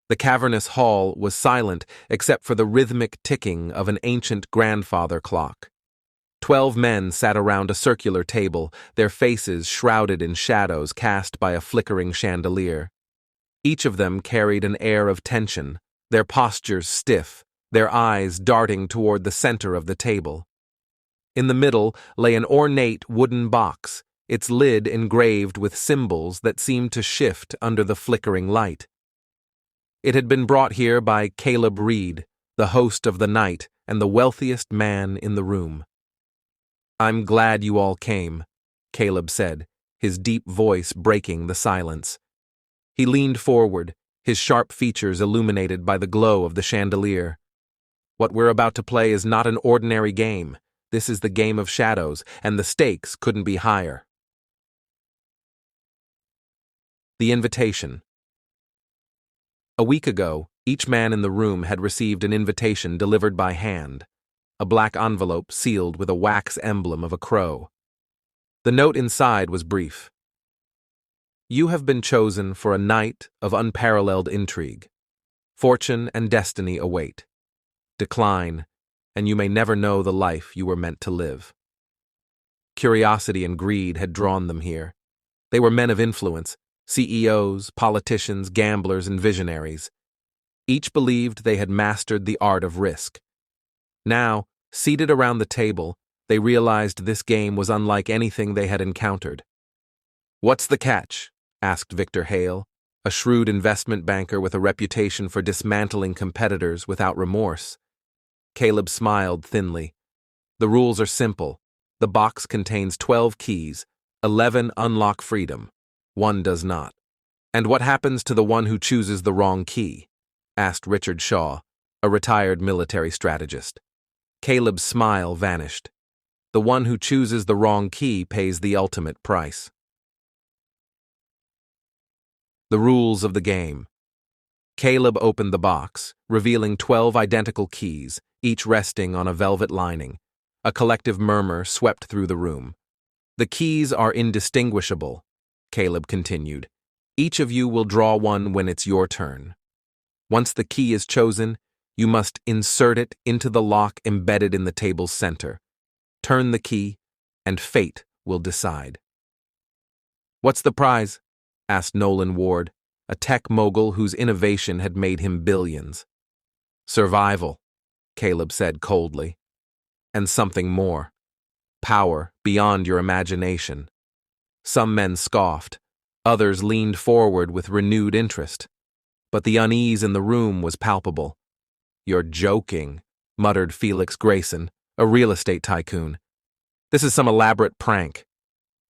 The cavernous hall was silent except for the rhythmic ticking of an ancient grandfather clock. 12 men sat around a circular table, their faces shrouded in shadows cast by a flickering chandelier. Each of them carried an air of tension, their postures stiff, their eyes darting toward the center of the table. In the middle lay an ornate wooden box, its lid engraved with symbols that seemed to shift under the flickering light. It had been brought here by Caleb Reed, the host of the night and the wealthiest man in the room. "I'm glad you all came," Caleb said, his deep voice breaking the silence. He leaned forward, his sharp features illuminated by the glow of the chandelier. "What we're about to play is not an ordinary game. This is the game of shadows, and the stakes couldn't be higher." The invitation. A week ago, each man in the room had received an invitation delivered by hand, a black envelope sealed with a wax emblem of a crow. The note inside was brief. "You have been chosen for a night of unparalleled intrigue. Fortune and destiny await. Decline, and you may never know the life you were meant to live." Curiosity and greed had drawn them here. They were men of influence, CEOs, politicians, gamblers, and visionaries. Each believed they had mastered the art of risk. Now, seated around the table, they realized this game was unlike anything they had encountered. "What's the catch?" asked Victor Hale, a shrewd investment banker with a reputation for dismantling competitors without remorse. Caleb smiled thinly. "The rules are simple. The box contains 12 keys. 11 unlock freedom. 1 does not." "And what happens to the one who chooses the wrong key?" asked Richard Shaw, a retired military strategist. Caleb's smile vanished. "The one who chooses the wrong key pays the ultimate price." The rules of the game. Caleb opened the box, revealing 12 identical keys, each resting on a velvet lining. A collective murmur swept through the room. "The keys are indistinguishable," Caleb continued. "Each of you will draw one when it's your turn. Once the key is chosen, you must insert it into the lock embedded in the table's center. Turn the key, and fate will decide." "What's the prize?" asked Nolan Ward, a tech mogul whose innovation had made him billions. "Survival," Caleb said coldly. "And something more. Power beyond your imagination." Some men scoffed, others leaned forward with renewed interest. But the unease in the room was palpable. "You're joking," muttered Felix Grayson, a real estate tycoon. "This is some elaborate prank."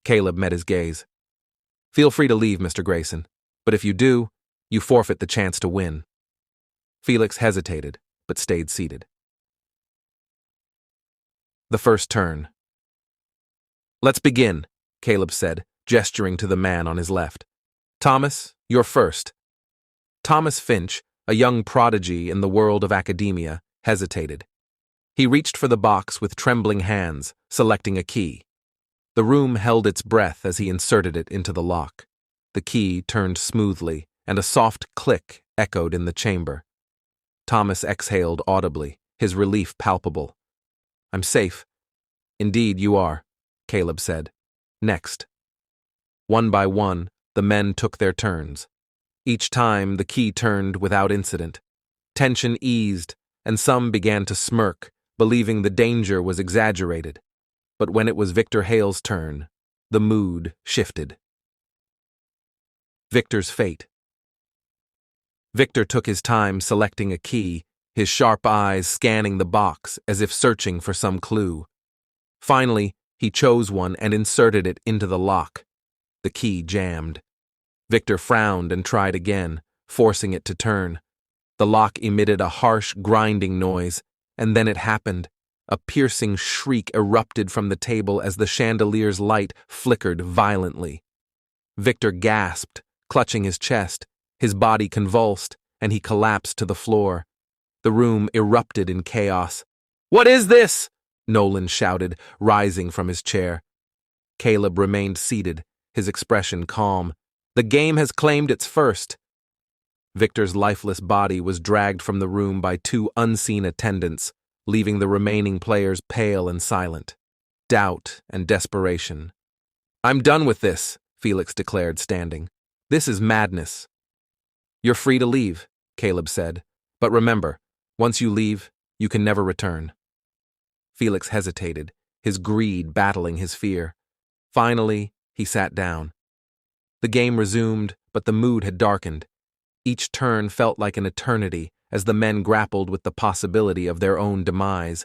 Caleb met his gaze. "Feel free to leave, Mr. Grayson, but if you do, you forfeit the chance to win." Felix hesitated, but stayed seated. The first turn. "Let's begin," Caleb said, gesturing to the man on his left. "Thomas, you're first." Thomas Finch, a young prodigy in the world of academia, hesitated. He reached for the box with trembling hands, selecting a key. The room held its breath as he inserted it into the lock. The key turned smoothly, and a soft click echoed in the chamber. Thomas exhaled audibly, his relief palpable. "I'm safe." "Indeed you are," Caleb said. "Next." One by one, the men took their turns. Each time, the key turned without incident. Tension eased, and some began to smirk, believing the danger was exaggerated. But when it was Victor Hale's turn, the mood shifted. Victor's fate. Victor took his time selecting a key, his sharp eyes scanning the box as if searching for some clue. Finally, he chose one and inserted it into the lock. The key jammed. Victor frowned and tried again, forcing it to turn. The lock emitted a harsh, grinding noise, and then it happened. A piercing shriek erupted from the table as the chandelier's light flickered violently. Victor gasped, clutching his chest. His body convulsed, and he collapsed to the floor. The room erupted in chaos. "What is this?" Nolan shouted, rising from his chair. Caleb remained seated, his expression calm. "The game has claimed its first." Victor's lifeless body was dragged from the room by two unseen attendants, leaving the remaining players pale and silent. Doubt and desperation. "I'm done with this," Felix declared, standing. "This is madness." "You're free to leave," Caleb said. "But remember, once you leave, you can never return." Felix hesitated, his greed battling his fear. Finally, he sat down. The game resumed, but the mood had darkened. Each turn felt like an eternity as the men grappled with the possibility of their own demise.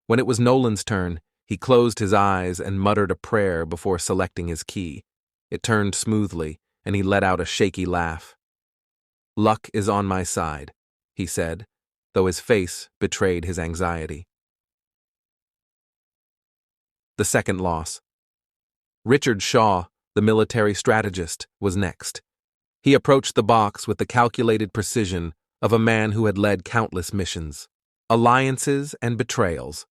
When it was Nolan's turn, he closed his eyes and muttered a prayer before selecting his key. It turned smoothly, and he let out a shaky laugh. "Luck is on my side," he said, though his face betrayed his anxiety. The second loss. Richard Shaw, the military strategist, was next. He approached the box with the calculated precision of a man who had led countless missions, alliances, and betrayals.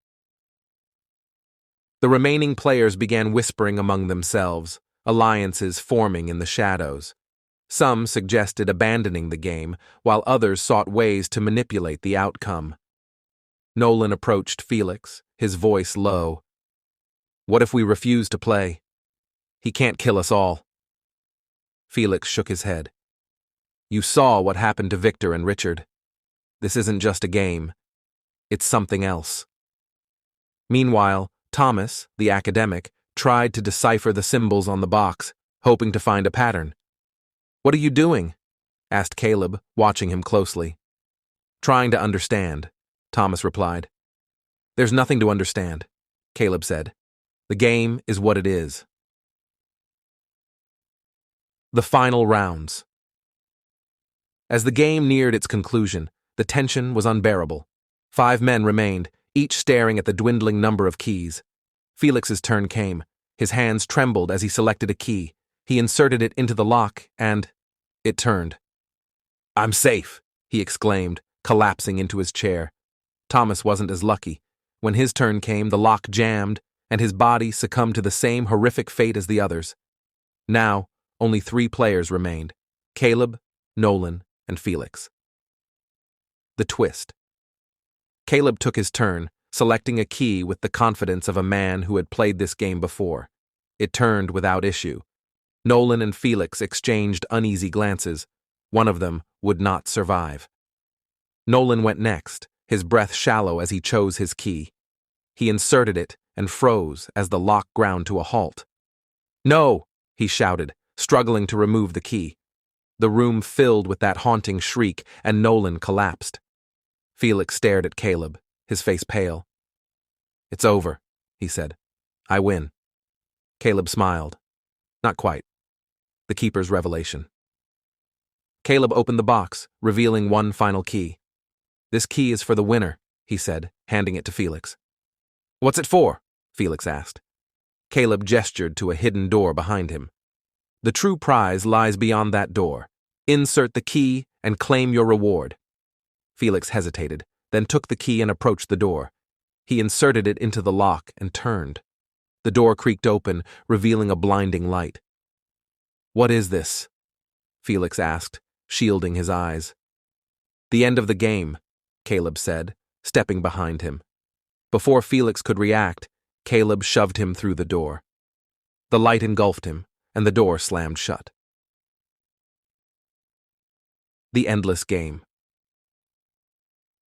The remaining players began whispering among themselves, alliances forming in the shadows. Some suggested abandoning the game, while others sought ways to manipulate the outcome. Nolan approached Felix, his voice low. "What if we refuse to play? He can't kill us all." Felix shook his head. "You saw what happened to Victor and Richard. This isn't just a game. It's something else." Meanwhile, Thomas, the academic, tried to decipher the symbols on the box, hoping to find a pattern. "What are you doing?" asked Caleb, watching him closely. "Trying to understand," Thomas replied. "There's nothing to understand," Caleb said. "The game is what it is." The final rounds. As the game neared its conclusion, the tension was unbearable. 5 men remained, each staring at the dwindling number of keys. Felix's turn came. His hands trembled as he selected a key. He inserted it into the lock, and it turned. "I'm safe," he exclaimed, collapsing into his chair. Thomas wasn't as lucky. When his turn came, the lock jammed, and his body succumbed to the same horrific fate as the others. Now, only 3 players remained: Caleb, Nolan, and Felix. The twist. Caleb took his turn, selecting a key with the confidence of a man who had played this game before. It turned without issue. Nolan and Felix exchanged uneasy glances. One of them would not survive. Nolan went next, his breath shallow as he chose his key. He inserted it and froze as the lock ground to a halt. "No!" he shouted, struggling to remove the key. The room filled with that haunting shriek, and Nolan collapsed. Felix stared at Caleb, his face pale. "It's over," he said. "I win." Caleb smiled. Not quite. The keeper's revelation. Caleb opened the box, revealing one final key. "This key is for the winner," he said, handing it to Felix. "What's it for?" Felix asked. Caleb gestured to a hidden door behind him. "The true prize lies beyond that door. Insert the key and claim your reward." Felix hesitated, then took the key and approached the door. He inserted it into the lock and turned. The door creaked open, revealing a blinding light. "What is this?" Felix asked, shielding his eyes. "The end of the game," Caleb said, stepping behind him. Before Felix could react, Caleb shoved him through the door. The light engulfed him, and the door slammed shut. The endless game.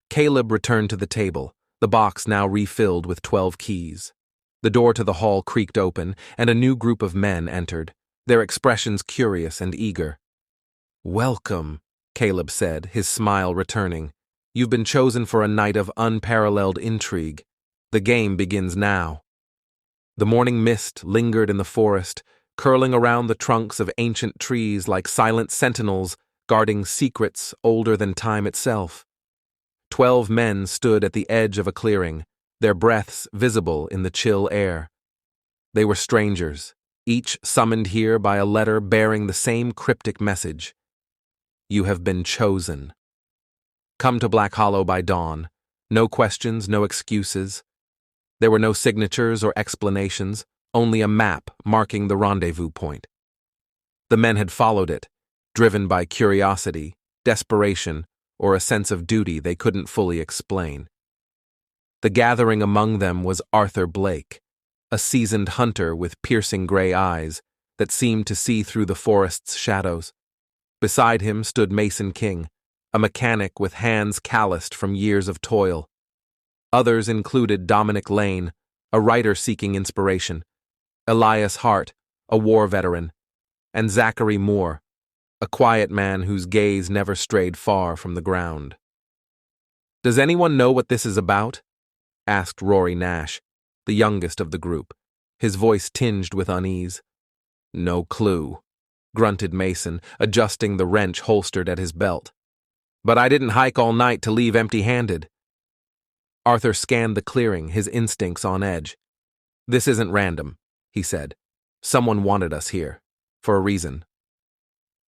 Caleb returned to the table, the box now refilled with 12 keys. The door to the hall creaked open, and a new group of men entered, their expressions curious and eager. "Welcome," Caleb said, his smile returning. "You've been chosen for a night of unparalleled intrigue. The game begins now." The morning mist lingered in the forest, curling around the trunks of ancient trees like silent sentinels guarding secrets older than time itself. 12 men stood at the edge of a clearing, their breaths visible in the chill air. They were strangers, each summoned here by a letter bearing the same cryptic message. You have been chosen. Come to Black Hollow by dawn. No questions, no excuses. There were no signatures or explanations, only a map marking the rendezvous point. The men had followed it, driven by curiosity, desperation, or a sense of duty they couldn't fully explain. The gathering among them was Arthur Blake, a seasoned hunter with piercing gray eyes that seemed to see through the forest's shadows. Beside him stood Mason King, a mechanic with hands calloused from years of toil. Others included Dominic Lane, a writer seeking inspiration, Elias Hart, a war veteran, and Zachary Moore, a quiet man whose gaze never strayed far from the ground. "Does anyone know what this is about?" asked Rory Nash, the youngest of the group, his voice tinged with unease. "No clue," grunted Mason, adjusting the wrench holstered at his belt. "But I didn't hike all night to leave empty-handed." Arthur scanned the clearing, his instincts on edge. "This isn't random," he said. "Someone wanted us here, for a reason."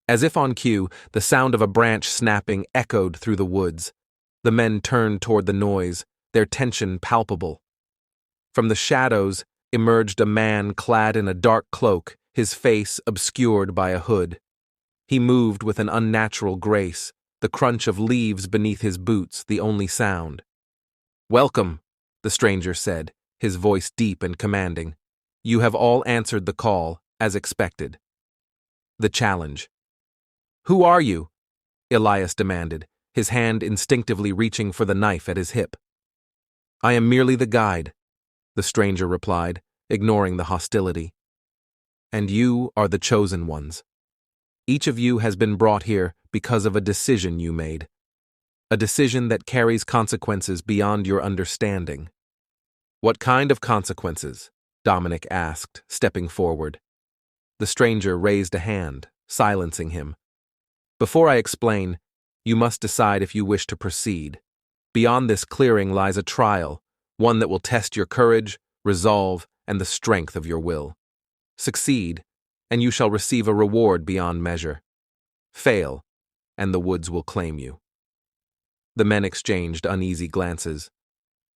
As if on cue, the sound of a branch snapping echoed through the woods. The men turned toward the noise, their tension palpable. From the shadows emerged a man clad in a dark cloak, his face obscured by a hood. He moved with an unnatural grace, the crunch of leaves beneath his boots the only sound. "Welcome," the stranger said, his voice deep and commanding. "You have all answered the call, as expected." The challenge. "Who are you?" Elias demanded, his hand instinctively reaching for the knife at his hip. "I am merely the guide," the stranger replied, ignoring the hostility. "And you are the chosen ones. Each of you has been brought here because of a decision you made. A decision that carries consequences beyond your understanding." "What kind of consequences?" Dominic asked, stepping forward. The stranger raised a hand, silencing him. "Before I explain, you must decide if you wish to proceed. Beyond this clearing lies a trial, one that will test your courage, resolve, and the strength of your will. Succeed, and you shall receive a reward beyond measure. Fail, and the woods will claim you." The men exchanged uneasy glances.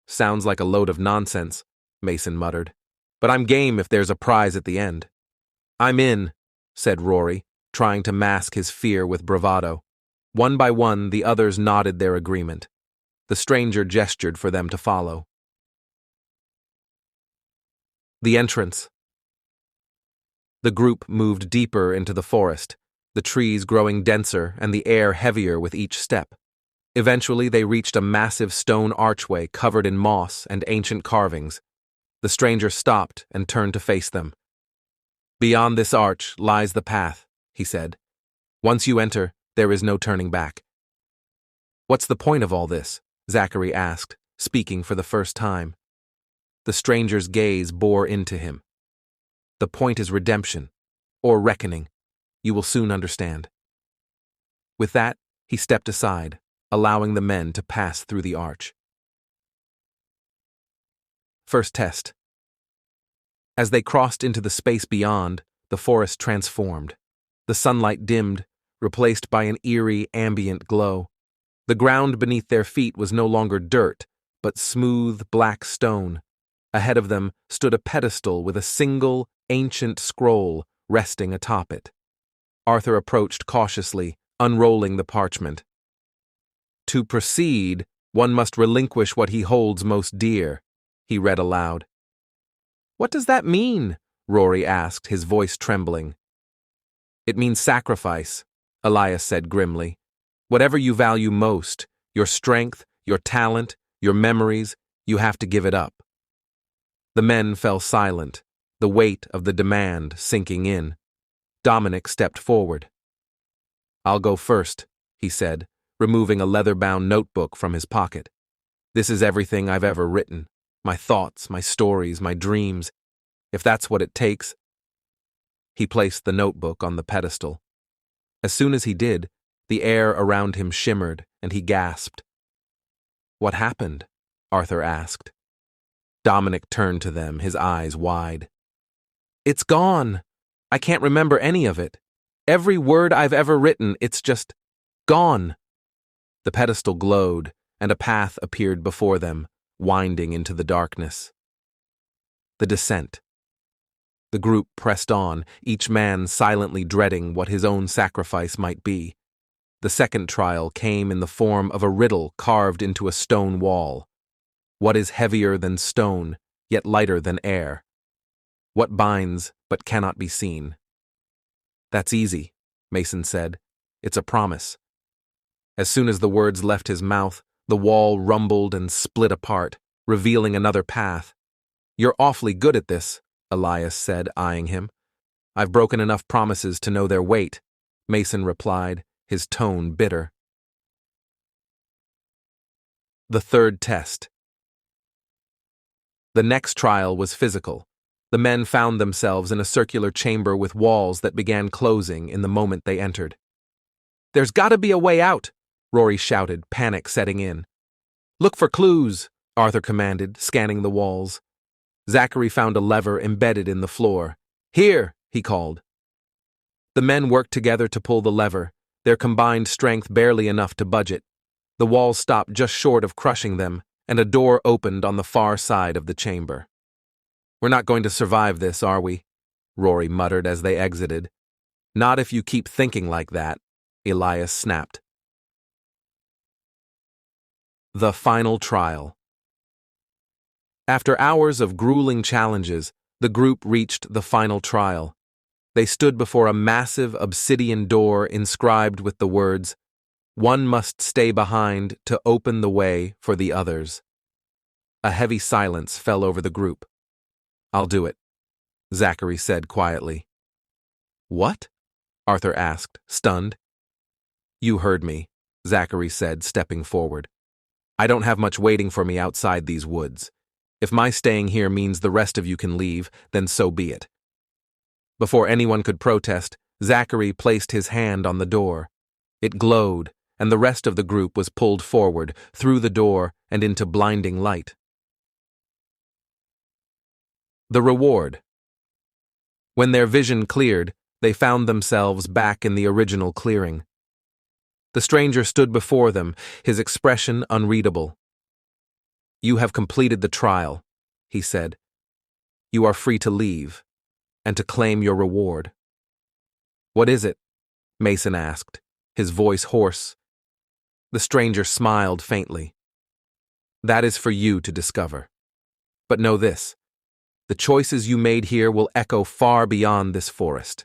"Sounds like a load of nonsense," Mason muttered. "But I'm game if there's a prize at the end." "I'm in," said Rory, trying to mask his fear with bravado. One by one, the others nodded their agreement. The stranger gestured for them to follow. The entrance. The group moved deeper into the forest, the trees growing denser and the air heavier with each step. Eventually, they reached a massive stone archway covered in moss and ancient carvings. The stranger stopped and turned to face them. "Beyond this arch lies the path," he said. "Once you enter, there is no turning back." "What's the point of all this?" Zachary asked, speaking for the first time. The stranger's gaze bore into him. "The point is redemption, or reckoning. You will soon understand." With that, he stepped aside, allowing the men to pass through the arch. First test. As they crossed into the space beyond, the forest transformed. The sunlight dimmed, replaced by an eerie, ambient glow. The ground beneath their feet was no longer dirt, but smooth, black stone. Ahead of them stood a pedestal with a single, ancient scroll resting atop it. Arthur approached cautiously, unrolling the parchment. "To proceed, one must relinquish what he holds most dear," he read aloud. "What does that mean?" Rory asked, his voice trembling. "It means sacrifice," Elias said grimly. "Whatever you value most, your strength, your talent, your memories, you have to give it up." The men fell silent, the weight of the demand sinking in. Dominic stepped forward. "I'll go first," he said, removing a leather-bound notebook from his pocket. "This is everything I've ever written. My thoughts, my stories, my dreams. If that's what it takes." He placed the notebook on the pedestal. As soon as he did, the air around him shimmered, and he gasped. "What happened?" Arthur asked. Dominic turned to them, his eyes wide. "It's gone. I can't remember any of it. Every word I've ever written, it's just gone." The pedestal glowed, and a path appeared before them, winding into the darkness. The descent. The group pressed on, each man silently dreading what his own sacrifice might be. The second trial came in the form of a riddle carved into a stone wall. What is heavier than stone, yet lighter than air? What binds but cannot be seen? That's easy, Mason said. It's a promise. As soon as the words left his mouth, the wall rumbled and split apart, revealing another path. You're awfully good at this, Elias said, eyeing him. I've broken enough promises to know their weight, Mason replied, his tone bitter. The third test. The next trial was physical. The men found themselves in a circular chamber with walls that began closing in the moment they entered. There's gotta be a way out, Rory shouted, panic setting in. Look for clues, Arthur commanded, scanning the walls. Zachary found a lever embedded in the floor. Here, he called. The men worked together to pull the lever, their combined strength barely enough to budge it. The walls stopped just short of crushing them, and a door opened on the far side of the chamber. We're not going to survive this, are we? Rory muttered as they exited. Not if you keep thinking like that, Elias snapped. The final trial. After hours of grueling challenges, the group reached the final trial. They stood before a massive obsidian door inscribed with the words, "One must stay behind to open the way for the others." A heavy silence fell over the group. I'll do it, Zachary said quietly. What? Arthur asked, stunned. You heard me, Zachary said, stepping forward. I don't have much waiting for me outside these woods. If my staying here means the rest of you can leave, then so be it. Before anyone could protest, Zachary placed his hand on the door. It glowed, and the rest of the group was pulled forward, through the door, and into blinding light. The reward. When their vision cleared, they found themselves back in the original clearing. The stranger stood before them, his expression unreadable. You have completed the trial, he said. You are free to leave, and to claim your reward. What is it? Mason asked, his voice hoarse. The stranger smiled faintly. That is for you to discover. But know this. The choices you made here will echo far beyond this forest.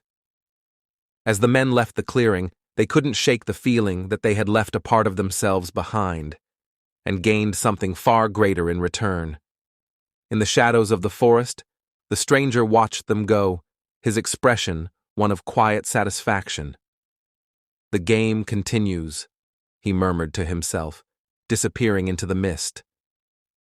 As the men left the clearing, they couldn't shake the feeling that they had left a part of themselves behind, and gained something far greater in return. In the shadows of the forest, the stranger watched them go, his expression one of quiet satisfaction. The game continues, he murmured to himself, disappearing into the mist.